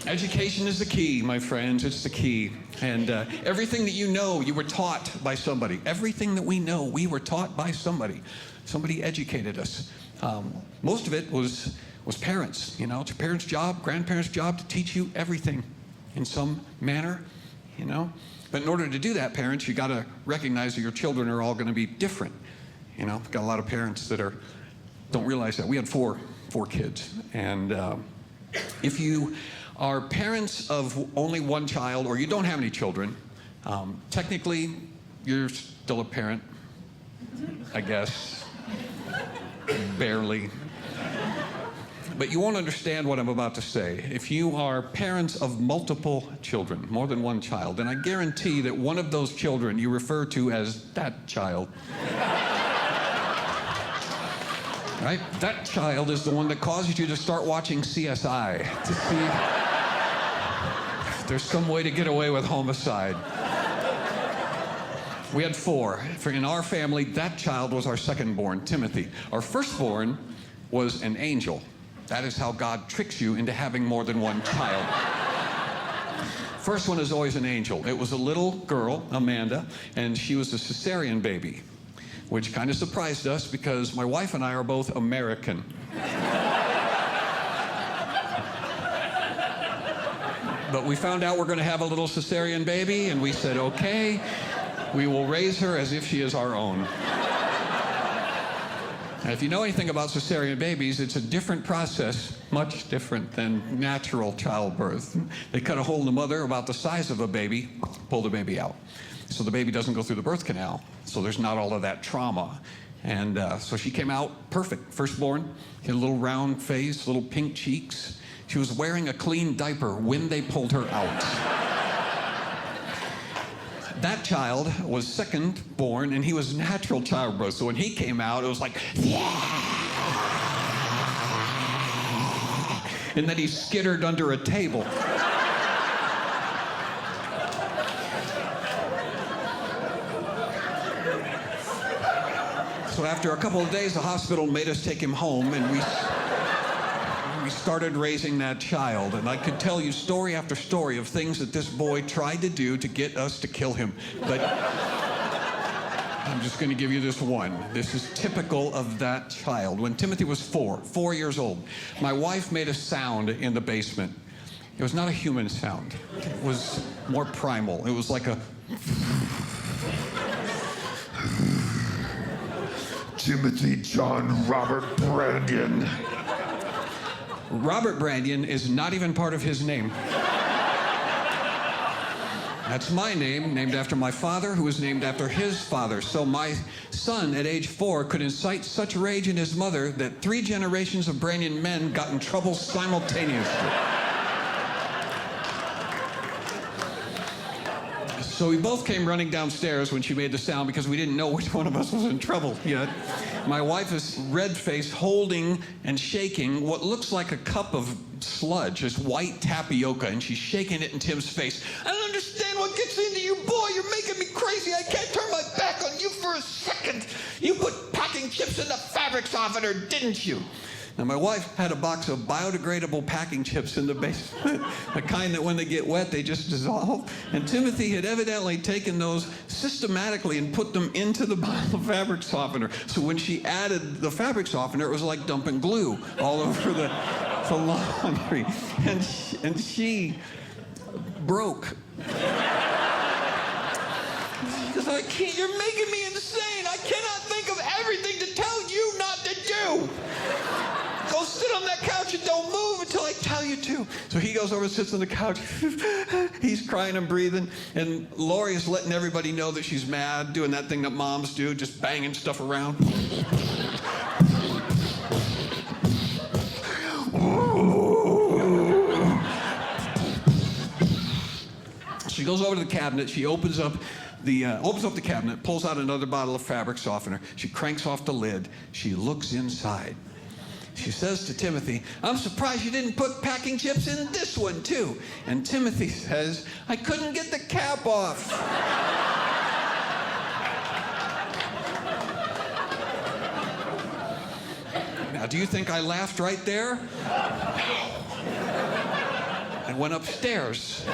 Education is the key, my friends. It's the key. And everything that you know, you were taught by somebody. Everything that we know, we were taught by somebody. Somebody educated us. Most of it was parents. You know, it's your parents' job, grandparents' job to teach you everything in some manner, you know. But in order to do that, parents, you got to recognize that your children are all going to be different. You know, I've got a lot of parents that don't realize that. We had four kids. And if you are parents of only one child, or you don't have any children, technically, you're still a parent, I guess. Barely. But you won't understand what I'm about to say. If you are parents of multiple children, more than one child, then I guarantee that one of those children you refer to as that child. Right? That child is the one that causes you to start watching CSI to see if there's some way to get away with homicide. We had four. In our family, that child was our second-born, Timothy. Our firstborn was an angel. That is how God tricks you into having more than one child. First one is always an angel. It was a little girl, Amanda, and she was a cesarean baby, which kind of surprised us because my wife and I are both American. But we found out we're going to have a little cesarean baby, and we said, okay, we will raise her as if she is our own. And if you know anything about cesarean babies, it's a different process, much different than natural childbirth. They cut a hole in the mother about the size of a baby, pull the baby out. So the baby doesn't go through the birth canal. So there's not all of that trauma. And so she came out perfect. Firstborn, had a little round face, little pink cheeks. She was wearing a clean diaper when they pulled her out. That child was second born, and he was natural childbirth. So when he came out, it was like, yeah! And then he skittered under a table. So after a couple of days, the hospital made us take him home, and we started raising that child. And I could tell you story after story of things that this boy tried to do to get us to kill him. But I'm just going to give you this one. This is typical of that child. When Timothy was 4 years old, my wife made a sound in the basement. It was not a human sound. It was more primal. It was like a... Timothy John Robert Branyan. Robert Branyan is not even part of his name. That's my name, named after my father, who was named after his father. So my son, at age 4, could incite such rage in his mother that 3 generations of Branyan men got in trouble simultaneously. So we both came running downstairs when she made the sound because we didn't know which one of us was in trouble yet. My wife is red-faced, holding and shaking what looks like a cup of sludge, this white tapioca, and she's shaking it in Tim's face. I don't understand what gets into you, boy. You're making me crazy. I can't turn my back on you for a second. You put packing chips in the fabric softener, didn't you? Now, my wife had a box of biodegradable packing chips in the basement, the kind that when they get wet, they just dissolve. And Timothy had evidently taken those systematically and put them into the bottle of fabric softener. So when she added the fabric softener, it was like dumping glue all over the laundry. And she broke. Because you're making me insane. I cannot think of everything to tell you not to do. Go sit on that couch and don't move until I tell you to. So he goes over and sits on the couch. He's crying and breathing. And Lori is letting everybody know that she's mad, doing that thing that moms do, just banging stuff around. She goes over to the cabinet. She opens up the cabinet, pulls out another bottle of fabric softener. She cranks off the lid. She looks inside. She says to Timothy, I'm surprised you didn't put packing chips in this one, too. And Timothy says, I couldn't get the cap off. Now, do you think I laughed right there? and went upstairs.